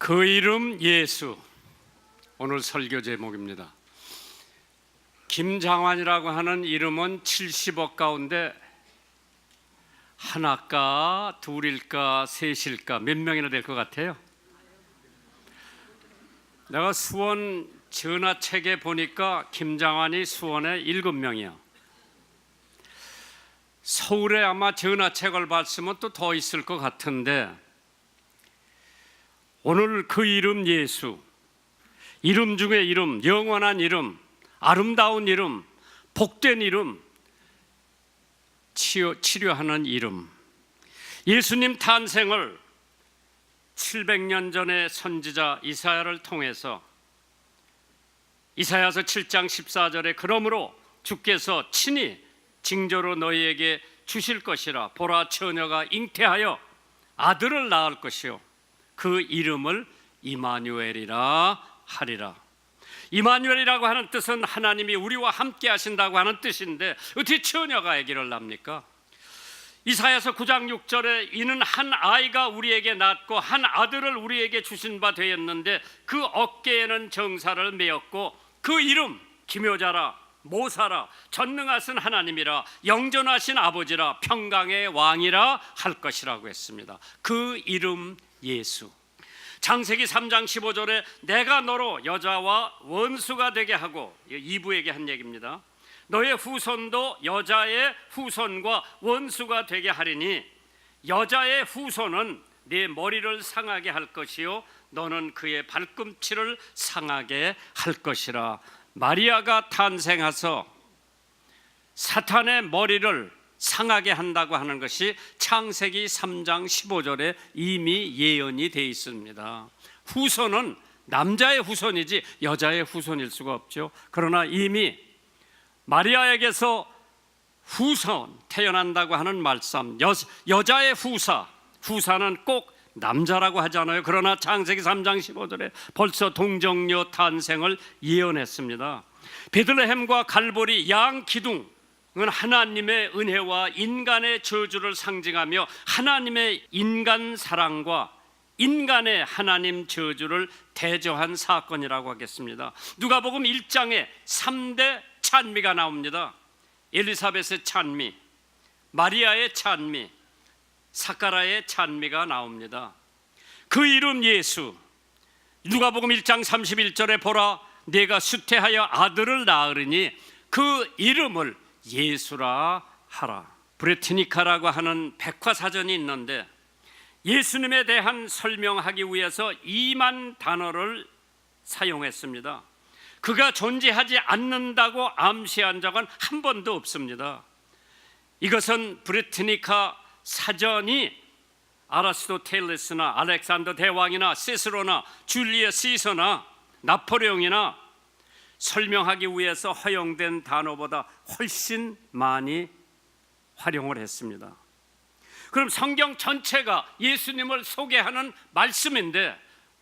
그 이름 예수. 오늘 설교 제목입니다. 김장환이라고 하는 이름은 70억 가운데 하나일까 둘일까 셋일까 몇 명이나 될 것 같아요? 내가 수원 전화책에 보니까 김장환이 수원에 7명이야. 서울에 아마 전화책을 봤으면 또 더 있을 것 같은데, 오늘 그 이름 예수, 이름 중에 이름, 영원한 이름, 아름다운 이름, 복된 이름, 치료하는 이름, 예수님 탄생을 700년 전에 선지자 이사야를 통해서 이사야서 7장 14절에 그러므로 주께서 친히 징조로 너희에게 주실 것이라. 보라, 처녀가 잉태하여 아들을 낳을 것이요 그 이름을 이마누엘이라 하리라. 이마누엘이라고 하는 뜻은 하나님이 우리와 함께 하신다고 하는 뜻인데, 어떻게 처녀가 아기를 낳습니까? 이사야서 9장 6절에 이는 한 아이가 우리에게 낳고 한 아들을 우리에게 주신 바 되었는데 그 어깨에는 정사를 메었고 그 이름 기묘자라, 모사라, 전능하신 하나님이라, 영전하신 아버지라, 평강의 왕이라 할 것이라고 했습니다. 그 이름 예수. 창세기 3장 15절에 내가 너로 여자와 원수가 되게 하고, 이브에게 한 얘기입니다. 너의 후손도 여자의 후손과 원수가 되게 하리니 여자의 후손은 네 머리를 상하게 할 것이요 너는 그의 발꿈치를 상하게 할 것이라. 마리아가 탄생해서 사탄의 머리를 상하게 한다고 하는 것이 창세기 3장 15절에 이미 예언이 되어 있습니다. 후손은 남자의 후손이지 여자의 후손일 수가 없죠. 그러나 이미 마리아에게서 후손 태어난다고 하는 말씀, 여자의 후사는 꼭 남자라고 하잖아요. 그러나 창세기 3장 15절에 벌써 동정녀 탄생을 예언했습니다. 베들레헴과 갈보리 양 기둥은 하나님의 은혜와 인간의 저주를 상징하며 하나님의 인간 사랑과 인간의 하나님 저주를 대조한 사건이라고 하겠습니다. 누가복음 1장에 3대 찬미가 나옵니다. 엘리사벳의 찬미, 마리아의 찬미, 사카라의 찬미가 나옵니다. 그 이름 예수. 누가복음 1장 31절에 보라, 내가 수태하여 아들을 낳으리니 그 이름을 예수라 하라. 브레티니카라고 하는 백과사전이 있는데 예수님에 대한 설명하기 위해서 2만 단어를 사용했습니다. 그가 존재하지 않는다고 암시한 적은 한 번도 없습니다. 이것은 브레티니카 사전이 아리스토텔레스나 알렉산더 대왕이나 시스로나 줄리어스 시서나 나폴레옹이나 설명하기 위해서 허용된 단어보다 훨씬 많이 활용을 했습니다. 그럼 성경 전체가 예수님을 소개하는 말씀인데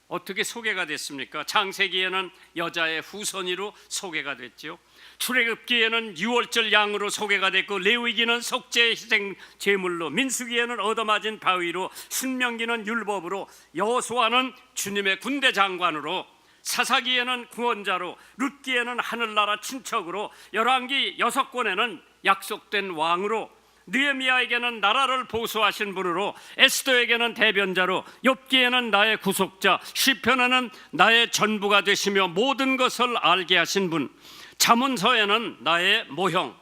어떻게 소개가 됐습니까? 창세기에는 여자의 후손으로 소개가 됐죠. 출애굽기에는 유월절 양으로 소개가 됐고, 레위기는 속죄 희생 제물로, 민수기에는 얻어맞은 바위로, 신명기는 율법으로, 여호수아는 주님의 군대 장관으로, 사사기에는 구원자로, 룻기에는 하늘나라 친척으로, 열왕기 6권에는 약속된 왕으로, 느헤미야에게는 나라를 보수하신 분으로, 에스더에게는 대변자로, 욥기에는 나의 구속자, 시편에는 나의 전부가 되시며 모든 것을 알게 하신 분, 잠언서에는 나의 모형,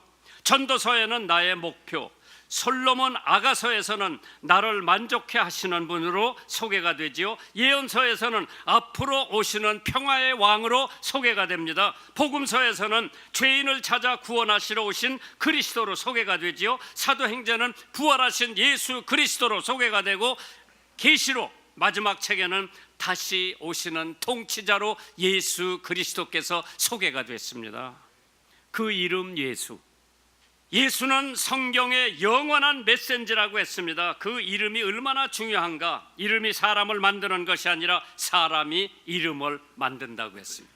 전도서에는 나의 목표, 솔로몬 아가서에서는 나를 만족해 하시는 분으로 소개가 되지요. 예언서에서는 앞으로 오시는 평화의 왕으로 소개가 됩니다. 복음서에서는 죄인을 찾아 구원하시러 오신 그리스도로 소개가 되지요. 사도행전은 부활하신 예수 그리스도로 소개가 되고, 계시록 마지막 책에는 다시 오시는 통치자로 예수 그리스도께서 소개가 됐습니다. 그 이름 예수. 예수는 성경의 영원한 메시지라고 했습니다. 그 이름이 얼마나 중요한가. 이름이 사람을 만드는 것이 아니라 사람이 이름을 만든다고 했습니다.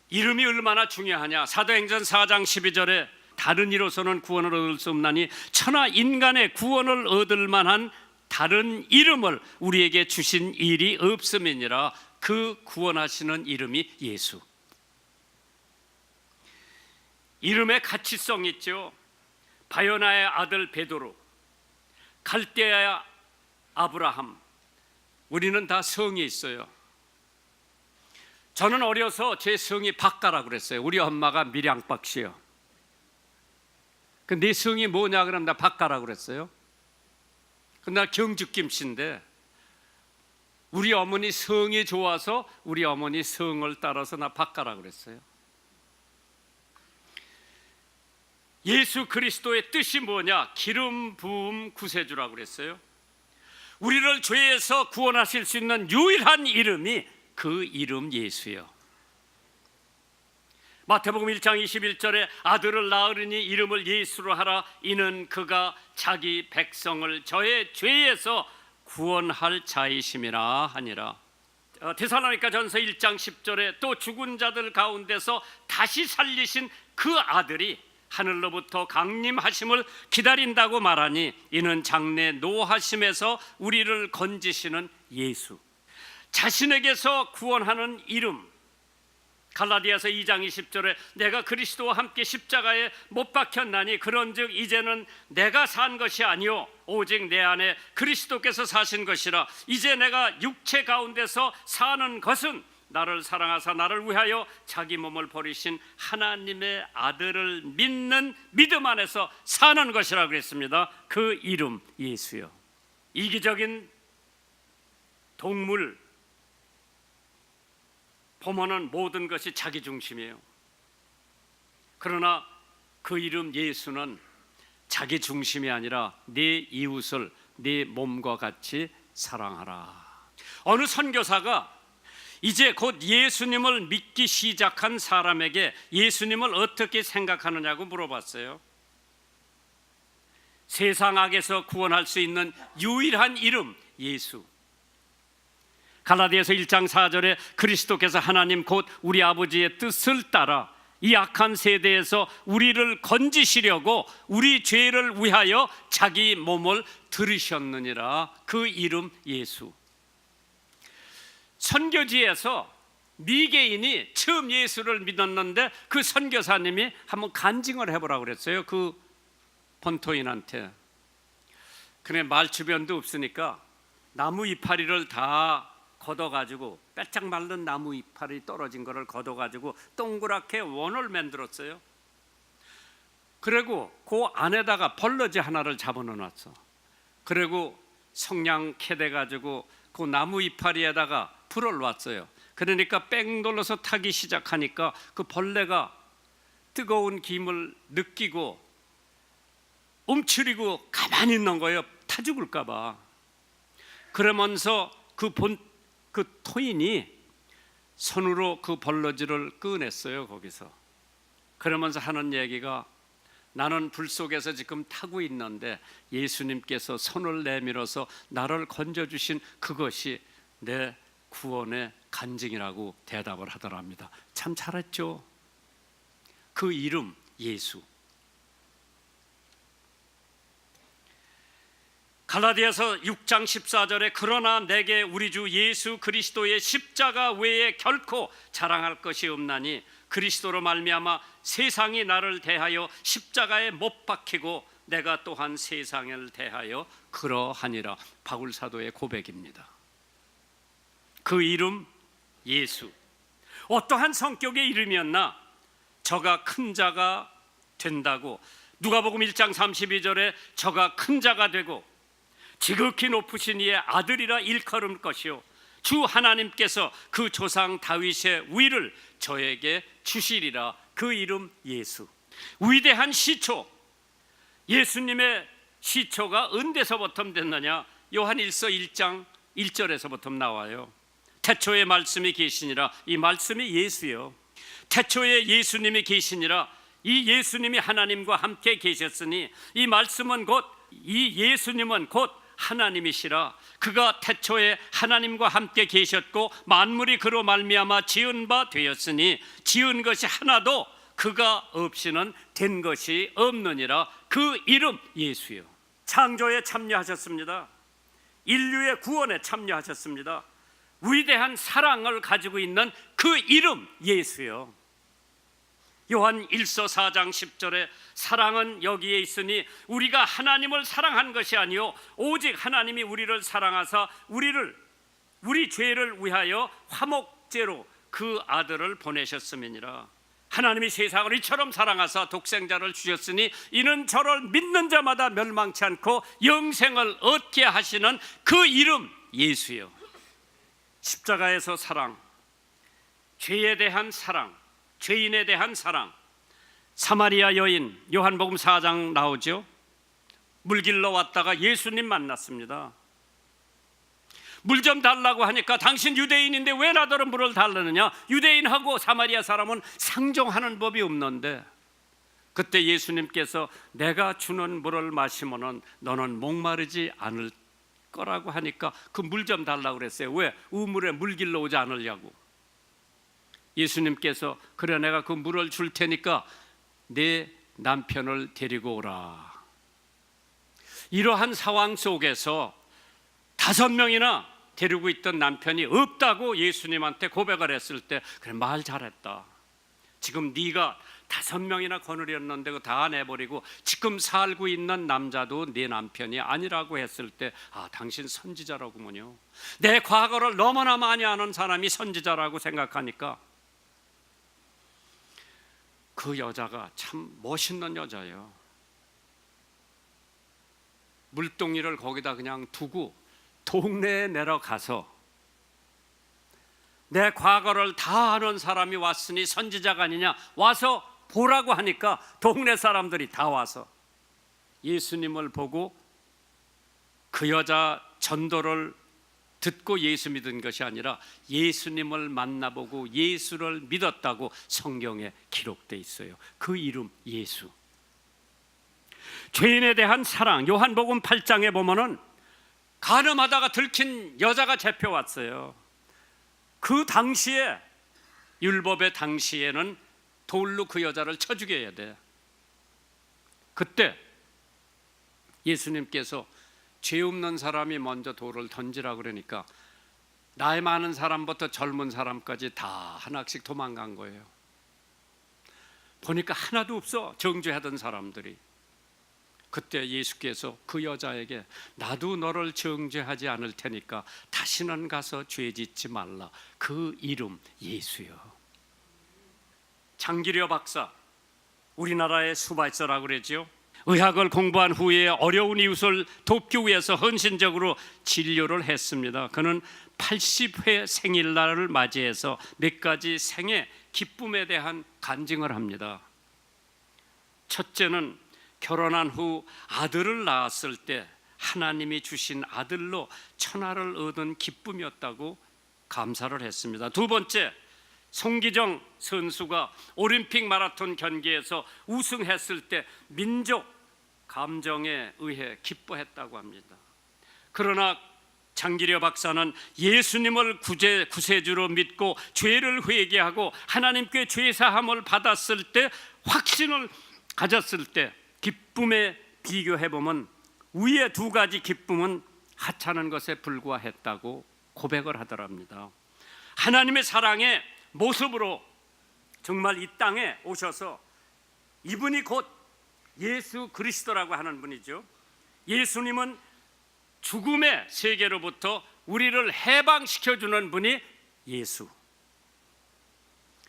이름이 얼마나 중요하냐. 사도행전 4장 12절에 다른 이로서는 구원을 얻을 수 없나니 천하 인간의 구원을 얻을 만한 다른 이름을 우리에게 주신 일이 없음이니라. 그 구원하시는 이름이 예수. 이름에 가치성 있죠. 바요나의 아들 베드로, 갈대아의 아브라함, 우리는 다 성이 있어요. 저는 어려서 제 성이 박가라고 그랬어요. 우리 엄마가 밀양박 씨요. 네 성이 뭐냐 그러면 나 박가라고 그랬어요. 근데 나 경주김 씨인데 우리 어머니 성이 좋아서 우리 어머니 성을 따라서 나 박가라고 그랬어요. 예수 그리스도의 뜻이 뭐냐? 기름 부음 구세주라고 그랬어요. 우리를 죄에서 구원하실 수 있는 유일한 이름이 그 이름 예수요. 마태복음 1장 21절에 아들을 낳으리니 이름을 예수로 하라. 이는 그가 자기 백성을 저의 죄에서 구원할 자이심이라 하니라. 데살로니가전서 1장 10절에 또 죽은 자들 가운데서 다시 살리신 그 아들이 하늘로부터 강림하심을 기다린다고 말하니 이는 장래 노하심에서 우리를 건지시는 예수, 자신에게서 구원하는 이름. 갈라디아서 2장 20절에 내가 그리스도와 함께 십자가에 못 박혔나니 그런즉 이제는 내가 산 것이 아니요 오직 내 안에 그리스도께서 사신 것이라. 이제 내가 육체 가운데서 사는 것은 나를 사랑하사 나를 위하여 자기 몸을 버리신 하나님의 아들을 믿는 믿음 안에서 사는 것이라 그랬습니다. 그 이름 예수요. 이기적인 동물 보면은 모든 것이 자기 중심이에요. 그러나 그 이름 예수는 자기 중심이 아니라 네 이웃을 네 몸과 같이 사랑하라. 어느 선교사가 이제 곧 예수님을 믿기 시작한 사람에게 예수님을 어떻게 생각하느냐고 물어봤어요. 세상 악에서 구원할 수 있는 유일한 이름 예수. 갈라디아서 1장 4절에 그리스도께서 하나님 곧 우리 아버지의 뜻을 따라 이 악한 세대에서 우리를 건지시려고 우리 죄를 위하여 자기 몸을 들이셨느니라. 그 이름 예수. 선교지에서 미개인이 처음 예수를 믿었는데 그 선교사님이 한번 간증을 해보라고 그랬어요. 그 본토인한테. 그래 말 주변도 없으니까 나무 이파리를 다 걷어가지고 빼짝 말른 나무 이파리 떨어진 거를 걷어가지고 동그랗게 원을 만들었어요. 그리고 그 안에다가 벌러지 하나를 잡아넣어놨어. 그리고 성냥 캐대가지고 그 나무 이파리에다가 불을 놨어요. 그러니까 뺑 돌려서 타기 시작하니까 그 벌레가 뜨거운 김을 느끼고 움츠리고 가만히 있는 거예요. 타 죽을까 봐. 그러면서 그 토인이 손으로 그 벌러지를 꺼냈어요. 거기서. 그러면서 하는 얘기가 나는 불 속에서 지금 타고 있는데 예수님께서 손을 내밀어서 나를 건져주신 그것이 내 구원의 간증이라고 대답을 하더랍니다. 참 잘했죠. 그 이름 예수. 갈라디아서 6장 14절에 그러나 내게 우리 주 예수 그리스도의 십자가 외에 결코 자랑할 것이 없나니 그리스도로 말미암아 세상이 나를 대하여 십자가에 못 박히고 내가 또한 세상을 대하여 그러하니라. 바울 사도의 고백입니다. 그 이름 예수. 어떠한 성격의 이름이었나? 저가 큰 자가 된다고 누가복음 1장 32절에 저가 큰 자가 되고 지극히 높으신 이의 아들이라 일컬을 것이요 주 하나님께서 그 조상 다윗의 위를 저에게 주시리라. 그 이름 예수. 위대한 시초. 예수님의 시초가 언제서부터 됐느냐? 요한일서 1장 1절에서부터 나와요. 태초에 말씀이 계시니라. 이 말씀이 예수요. 태초에 예수님이 계시니라. 이 예수님이 하나님과 함께 계셨으니 이 말씀은 이 예수님은 곧 하나님이시라. 그가 태초에 하나님과 함께 계셨고 만물이 그로 말미암아 지은 바 되었으니 지은 것이 하나도 그가 없이는 된 것이 없느니라. 그 이름 예수요. 창조에 참여하셨습니다. 인류의 구원에 참여하셨습니다. 위대한 사랑을 가지고 있는 그 이름 예수요. 요한 1서 4장 10절에 사랑은 여기에 있으니 우리가 하나님을 사랑한 것이 아니요 오직 하나님이 우리를 사랑하사 우리 죄를 위하여 화목제로 그 아들을 보내셨음이니라. 하나님이 세상을 이처럼 사랑하사 독생자를 주셨으니 이는 저를 믿는 자마다 멸망치 않고 영생을 얻게 하시는 그 이름 예수요. 십자가에서 사랑, 죄에 대한 사랑, 죄인에 대한 사랑. 사마리아 여인 요한복음 4장 나오죠. 물 길러 왔다가 예수님 만났습니다. 물 좀 달라고 하니까 당신 유대인인데 왜 나더러 물을 달라느냐. 유대인하고 사마리아 사람은 상종하는 법이 없는데, 그때 예수님께서 내가 주는 물을 마시면은 너는 목마르지 않을 거라고 하니까 그 물 좀 달라고 그랬어요. 왜? 우물에 물 길러 오지 않으려고. 예수님께서 그래 내가 그 물을 줄 테니까 내 남편을 데리고 오라. 이러한 상황 속에서 5명이나 데리고 있던 남편이 없다고 예수님한테 고백을 했을 때 그래 말 잘했다. 지금 네가 5명이나 거느렸는데 그거 다 내버리고 지금 살고 있는 남자도 네 남편이 아니라고 했을 때 당신 선지자라고군요. 내 과거를 너무나 많이 아는 사람이 선지자라고 생각하니까 그 여자가 참 멋있는 여자예요. 물동이를 거기다 그냥 두고 동네에 내려가서 내 과거를 다 아는 사람이 왔으니 선지자가 아니냐 와서 보라고 하니까 동네 사람들이 다 와서 예수님을 보고 그 여자 전도를 듣고 예수 믿은 것이 아니라 예수님을 만나보고 예수를 믿었다고 성경에 기록되어 있어요. 그 이름 예수. 죄인에 대한 사랑, 요한복음 8장에 보면은 간음하다가 들킨 여자가 잡혀왔어요. 그 당시에 율법의 당시에는 돌로 그 여자를 쳐 죽여야 돼. 그때 예수님께서 죄 없는 사람이 먼저 돌을 던지라 그러니까 나이 많은 사람부터 젊은 사람까지 다 하나씩 도망간 거예요. 보니까 하나도 없어, 정죄하던 사람들이. 그때 예수께서 그 여자에게 나도 너를 정죄하지 않을 테니까 다시는 가서 죄 짓지 말라. 그 이름 예수요. 장기려 박사, 우리나라의 수발서라고 그러죠. 의학을 공부한 후에 어려운 이웃을 돕기 위해서 헌신적으로 진료를 했습니다. 그는 80회 생일날을 맞이해서 몇 가지 생애 기쁨에 대한 간증을 합니다. 첫째는 결혼한 후 아들을 낳았을 때 하나님이 주신 아들로 천하를 얻은 기쁨이었다고 감사를 했습니다. 두 번째, 송기정 선수가 올림픽 마라톤 경기에서 우승했을 때 민족 감정에 의해 기뻐했다고 합니다. 그러나 장기려 박사는 예수님을 구세주로 믿고 죄를 회개하고 하나님께 죄사함을 받았을 때, 확신을 가졌을 때 기쁨에 비교해보면 위의 두 가지 기쁨은 하찮은 것에 불과했다고 고백을 하더랍니다. 하나님의 사랑의 모습으로 정말 이 땅에 오셔서, 이분이 곧 예수 그리스도라고 하는 분이죠. 예수님은 죽음의 세계로부터 우리를 해방시켜주는 분이 예수.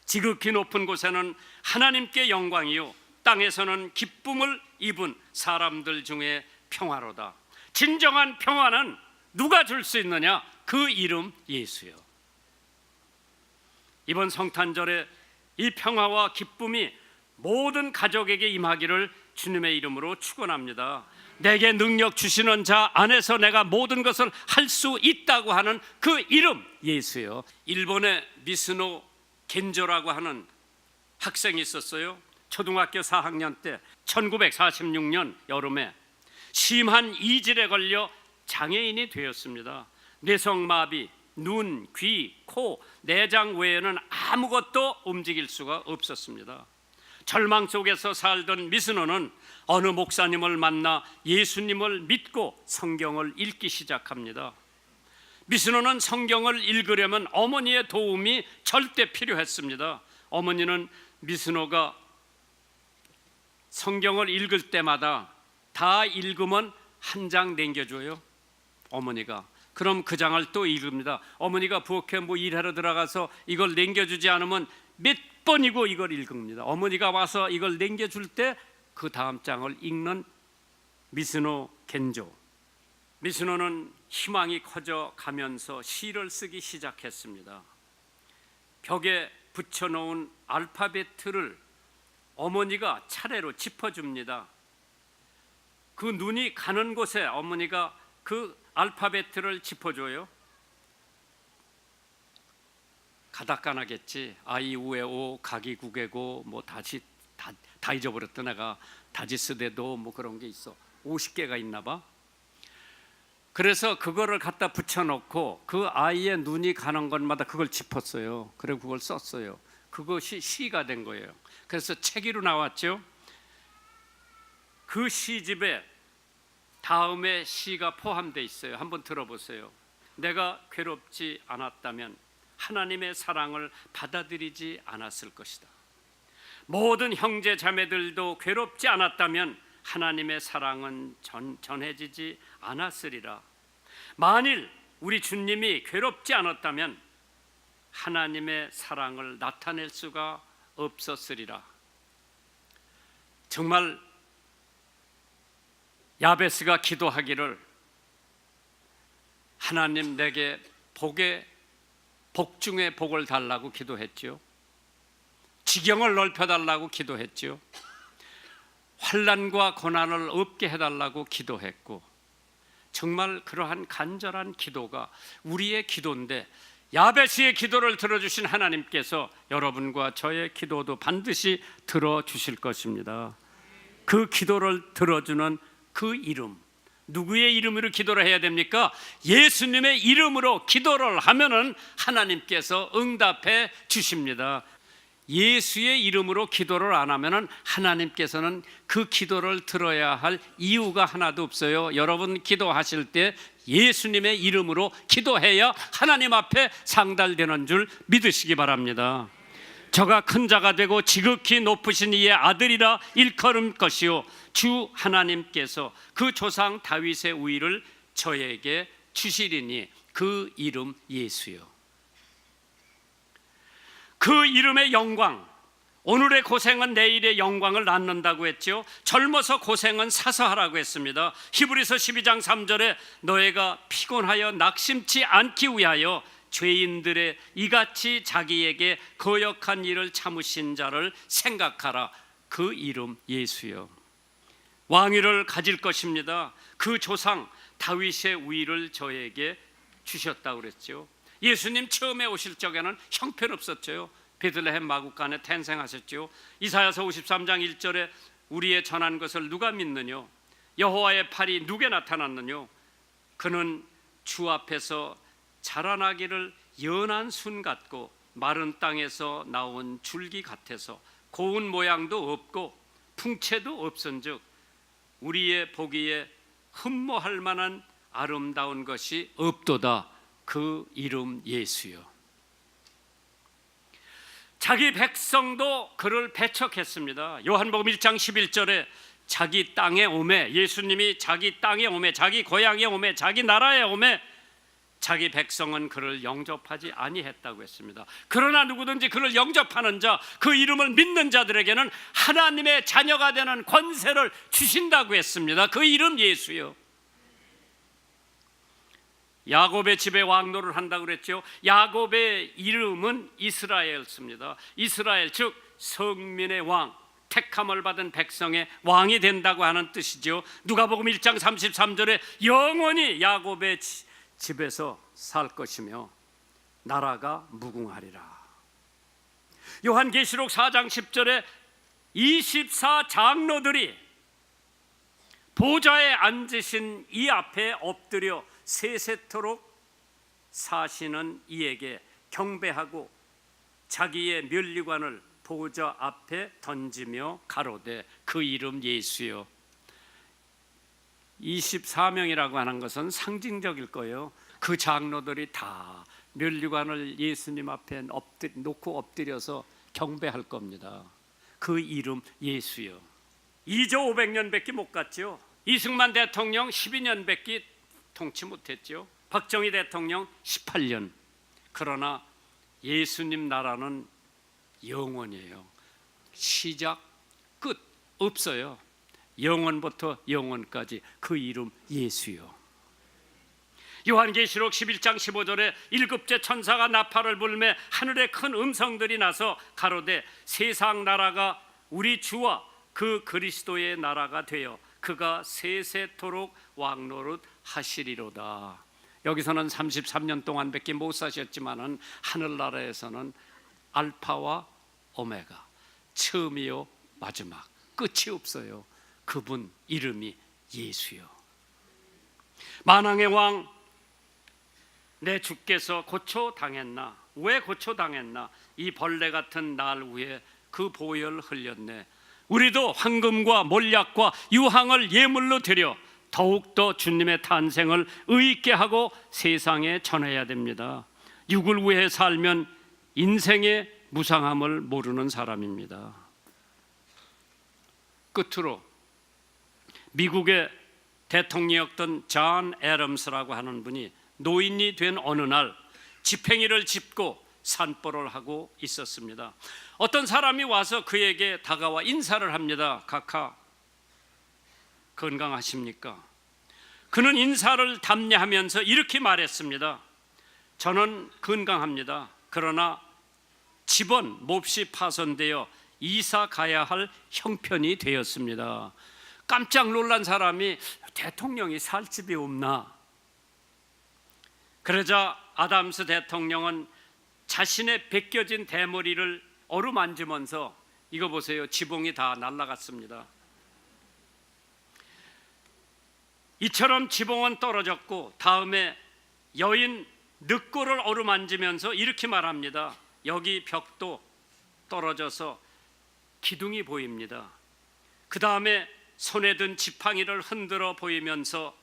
지극히 높은 곳에는 하나님께 영광이요 땅에서는 기쁨을 입은 사람들 중에 평화로다. 진정한 평화는 누가 줄 수 있느냐? 그 이름 예수요. 이번 성탄절에 이 평화와 기쁨이 모든 가족에게 임하기를 주님의 이름으로 축원합니다. 내게 능력 주시는 자 안에서 내가 모든 것을 할 수 있다고 하는 그 이름 예수요. 일본의 미스노 겐조라고 하는 학생이 있었어요. 초등학교 4학년 때 1946년 여름에 심한 이질에 걸려 장애인이 되었습니다. 뇌성마비, 눈, 귀, 코, 내장 외에는 아무것도 움직일 수가 없었습니다. 절망 속에서 살던 미스노는 어느 목사님을 만나 예수님을 믿고 성경을 읽기 시작합니다. 미스노는 성경을 읽으려면 어머니의 도움이 절대 필요했습니다. 어머니는 미스노가 성경을 읽을 때마다 다 읽으면 한 장 남겨줘요. 어머니가. 그럼 그 장을 또 읽습니다. 어머니가 부엌에 뭐 일하러 들어가서 이걸 남겨주지 않으면 몇 번이고 이걸 읽습니다. 어머니가 와서 이걸 남겨줄 때 그 다음 장을 읽는 미스노 겐조. 미스노는 희망이 커져 가면서 시를 쓰기 시작했습니다. 벽에 붙여놓은 알파벳을 어머니가 차례로 짚어줍니다. 그 눈이 가는 곳에 어머니가 그 알파벳을 짚어줘요. 가다까나겠지. 아이우에오 가기국에고 뭐 다시 다 잊어버렸던 애가 다지스데도 뭐 그런 게 있어. 50개가 있나 봐. 그래서 그거를 갖다 붙여놓고 그 아이의 눈이 가는 곳마다 그걸 짚었어요. 그리고 그걸 썼어요. 그것이 시가 된 거예요. 그래서 책으로 나왔죠. 그 시집에 다음에 시가 포함되어 있어요. 한번 들어보세요. 내가 괴롭지 않았다면 하나님의 사랑을 받아들이지 않았을 것이다. 모든 형제 자매들도 괴롭지 않았다면 하나님의 사랑은 전해지지 않았으리라. 만일 우리 주님이 괴롭지 않았다면 하나님의 사랑을 나타낼 수가 없었으리라. 정말 야베스가 기도하기를 하나님 내게 복 중에 복을 달라고 기도했죠. 지경을 넓혀달라고 기도했죠. 환난과 고난을 없게 해달라고 기도했고, 정말 그러한 간절한 기도가 우리의 기도인데 야베스의 기도를 들어주신 하나님께서 여러분과 저의 기도도 반드시 들어주실 것입니다. 그 기도를 들어주는 그 이름, 누구의 이름으로 기도를 해야 됩니까? 예수님의 이름으로 기도를 하면은 하나님께서 응답해 주십니다. 예수의 이름으로 기도를 안 하면은 하나님께서는 그 기도를 들어야 할 이유가 하나도 없어요. 여러분 기도하실 때 예수님의 이름으로 기도해야 하나님 앞에 상달되는 줄 믿으시기 바랍니다. 저가 큰 자가 되고 지극히 높으신 이의 아들이라 일컬음 것이요 주 하나님께서 그 조상 다윗의 우위를 저에게 주시리니 그 이름 예수요. 그 이름의 영광, 오늘의 고생은 내일의 영광을 낳는다고 했죠. 젊어서 고생은 사서 하라고 했습니다. 히브리서 12장 3절에 너희가 피곤하여 낙심치 않기 위하여 죄인들의 이같이 자기에게 거역한 일을 참으신 자를 생각하라. 그 이름 예수요. 왕위를 가질 것입니다. 그 조상 다윗의 우위를 저에게 주셨다고 그랬죠. 예수님 처음에 오실 적에는 형편없었죠. 베들레헴 마구간에 탄생하셨죠. 이사야서 53장 1절에 우리의 전한 것을 누가 믿느뇨? 여호와의 팔이 누게 나타났느뇨? 그는 주 앞에서 자라나기를 연한 순 같고 마른 땅에서 나온 줄기 같아서 고운 모양도 없고 풍채도 없은즉 우리의 보기에 흠모할 만한 아름다운 것이 없도다. 그 이름 예수요. 자기 백성도 그를 배척했습니다. 요한복음 1장 11절에 자기 땅에 오매, 예수님이 자기 땅에 오매, 자기 고향에 오매, 자기 나라에 오매 자기 백성은 그를 영접하지 아니했다고 했습니다. 그러나 누구든지 그를 영접하는 자, 그 이름을 믿는 자들에게는 하나님의 자녀가 되는 권세를 주신다고 했습니다. 그 이름 예수요. 야곱의 집에 왕노를 한다고 그랬죠. 야곱의 이름은 이스라엘입니다. 이스라엘 즉 성민의 왕, 택함을 받은 백성의 왕이 된다고 하는 뜻이죠. 누가복음 1장 33절에 영원히 야곱의 집에서 살 것이며 나라가 무궁하리라. 요한계시록 4장 10절에 24장로들이 보좌에 앉으신 이 앞에 엎드려 세세토록 사시는 이에게 경배하고 자기의 면류관을 보좌 앞에 던지며 가로되 그 이름 예수여. 24명이라고 하는 것은 상징적일 거예요. 그 장로들이 다 면류관을 예수님 앞에 놓고 엎드려서 경배할 겁니다. 그 이름 예수여. 2조 500년밖에 못 갔죠. 이승만 대통령 12년밖에 통치 못했죠. 박정희 대통령 18년. 그러나 예수님 나라는 영원이에요. 시작 끝 없어요. 영원부터 영원까지 그 이름 예수요. 요한계시록 11장 15절에 7째 천사가 나팔을 불매 하늘에 큰 음성들이 나서 가로되 세상 나라가 우리 주와 그 그리스도의 나라가 되어 그가 세세토록 왕노릇 하시리로다. 여기서는 33년 동안밖에 못 사셨지만은 하늘나라에서는 알파와 오메가, 처음이요 마지막, 끝이 없어요. 그분 이름이 예수요. 만왕의 왕 내 주께서 고초당했나? 왜 고초당했나? 이 벌레 같은 날 위에 그 보혈 흘렸네. 우리도 황금과 몰약과 유황을 예물로 드려 더욱더 주님의 탄생을 의있게 하고 세상에 전해야 됩니다. 육을 위해 살면 인생의 무상함을 모르는 사람입니다. 끝으로 미국의 대통령이었던 존 애덤스라고 하는 분이 노인이 된 어느 날 지팽이를 짚고 산보를 하고 있었습니다. 어떤 사람이 와서 그에게 다가와 인사를 합니다. 카카, 건강하십니까? 그는 인사를 답례하면서 이렇게 말했습니다. 저는 건강합니다. 그러나 집은 몹시 파손되어 이사 가야 할 형편이 되었습니다. 깜짝 놀란 사람이 대통령이 살 집이 없나? 그러자 아담스 대통령은 자신의 벗겨진 대머리를 어루만지면서 이거 보세요. 지붕이 다 날아갔습니다. 이처럼 지붕은 떨어졌고 다음에 여인 늑골을 어루만지면서 이렇게 말합니다. 여기 벽도 떨어져서 기둥이 보입니다. 그 다음에 손에 든 지팡이를 흔들어 보이면서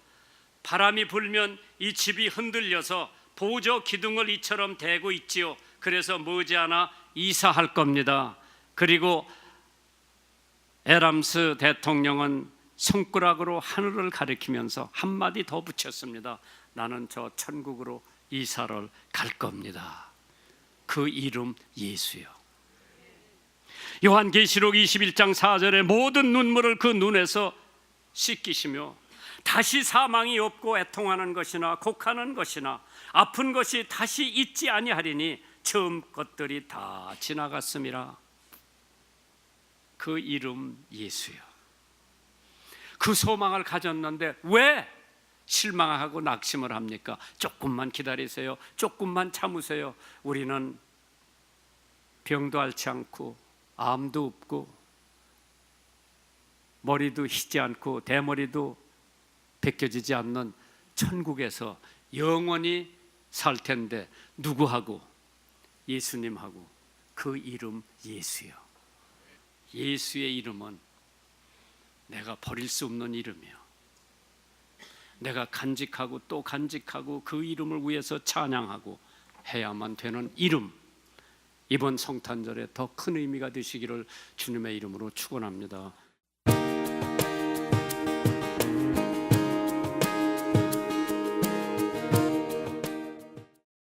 바람이 불면 이 집이 흔들려서 보조 기둥을 이처럼 대고 있지요. 그래서 머지않아 이사할 겁니다. 그리고 애덤스 대통령은 손가락으로 하늘을 가리키면서 한마디 더 붙였습니다. 나는 저 천국으로 이사를 갈 겁니다. 그 이름 예수요. 요한계시록 21장 4절에 모든 눈물을 그 눈에서 씻기시며 다시 사망이 없고 애통하는 것이나 곡하는 것이나 아픈 것이 다시 있지 아니하리니 처음 것들이 다 지나갔음이라. 그 이름 예수요. 그 소망을 가졌는데 왜 실망하고 낙심을 합니까? 조금만 기다리세요. 조금만 참으세요. 우리는 병도 앓지 않고 암도 없고 머리도 희지 않고 대머리도 벗겨지지 않는 천국에서 영원히 살 텐데 누구하고? 예수님하고. 그 이름 예수요. 예수의 이름은 내가 버릴 수 없는 이름이요. 내가 간직하고 또 간직하고 그 이름을 위해서 찬양하고 해야만 되는 이름. 이번 성탄절에 더 큰 의미가 되시기를 주님의 이름으로 축원합니다.